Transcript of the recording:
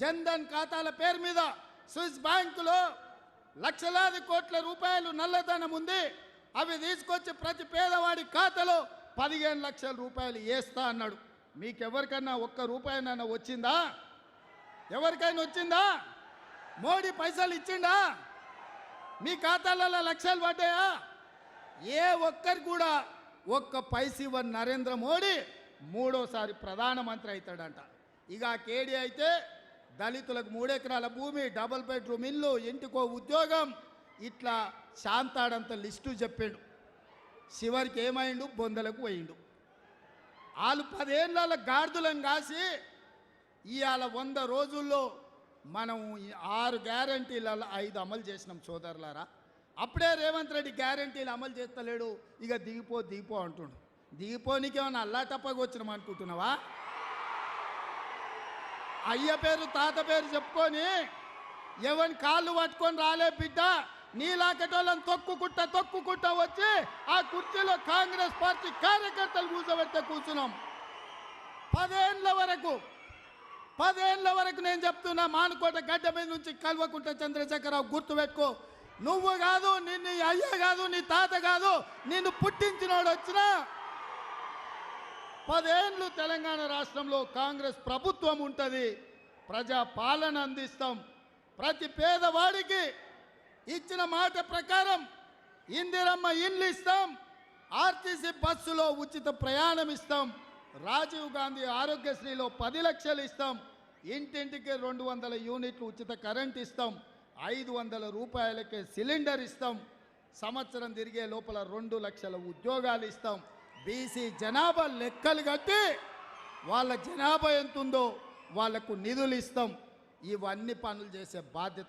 జన్ధన్ ఖాతాల పేరు మీద స్విస్ బ్యాంకులో లక్షలాది కోట్ల రూపాయలు నల్లధనం ఉంది. అవి తీసుకొచ్చి ప్రతి పేదవాడి ఖాతాలో 15 లక్షల రూపాయలు వేస్తా అన్నాడు. మీకెవరికన్నా ఒక్క రూపాయనైనా వచ్చిందా? ఎవరికైనా వచ్చిందా? మోడీ పైసలు ఇచ్చిండా? మీ ఖాతాలలో లక్షలు పడ్డాయా? ఏ ఒక్కరికి కూడా ఒక్క పైసా ఇవ్వని నరేంద్ర మోడీ మూడోసారి ప్రధానమంత్రి అవుతాడంట. ఇక కేడీ అయితే దళితులకు 3 ఎకరాల భూమి, డబుల్ బెడ్రూమ్ ఇల్లు, ఇంటికో ఉద్యోగం, ఇట్లా శాంతాడంత లిస్టు చెప్పాడు. చివరికి ఏమైండు? బొందలకు పోయిండు. వాళ్ళు 10 ఏళ్ళ గాడిదలను కాసి ఇవాళ 100 రోజుల్లో మనం 6 గ్యారంటీలలో 5 అమలు చేసినాం సోదరులారా. అప్పుడే రేవంత్ రెడ్డి గ్యారంటీలు అమలు చేస్తలేడు. ఇక దిగిపో అంటుండు. దిగిపోనికి ఏమన్నా అల్లాటప్పగా వచ్చినాం అనుకుంటున్నావా? అయ్య పేరు తాత పేరు చెప్పుకొని ఎవరి కాళ్ళు పట్టుకొని రాలే బిడ్డ. నీలాకటోళ్ళని తొక్కుకుంటా వచ్చి ఆ కుర్చీలో కాంగ్రెస్ పార్టీ కార్యకర్తలు కూర్చోబెడితే కూర్చున్నాం. 10 ఏళ్ళ వరకు నేను చెప్తున్నా, మానుకోట గడ్డ మీద నుంచి కల్వకుంట చంద్రశేఖరరావు గుర్తుపెట్టుకో. నువ్వు కాదు, నిన్ను అయ్య కాదు, నీ తాత కాదు, నిన్ను పుట్టించినోడు వచ్చినా 10 ఏళ్ళు తెలంగాణ రాష్ట్రంలో కాంగ్రెస్ ప్రభుత్వం ఉంటుంది. ప్రజా పాలన అందిస్తాం. ప్రతి పేదవాడికి ఇచ్చిన మాట ప్రకారం ఇందిరమ్మ ఇండ్లు ఇస్తాం. ఆర్టీసీ బస్సులో ఉచిత ప్రయాణం ఇస్తాం. రాజీవ్ గాంధీ ఆరోగ్యశ్రీలో 10 లక్షలు ఇస్తాం. ఇంటింటికి 200 యూనిట్లు ఉచిత కరెంట్ ఇస్తాం. 500 రూపాయలకే సిలిండర్ ఇస్తాం. సంవత్సరం తిరిగే లోపల 2 లక్షల ఉద్యోగాలు ఇస్తాం. బీసీ జనాభా లెక్కలు కట్టి వాళ్ళ జనాభా ఎంతుందో వాళ్లకు నిధులు ఇస్తాం. ఇవన్నీ పనులు చేసే బాధ్యత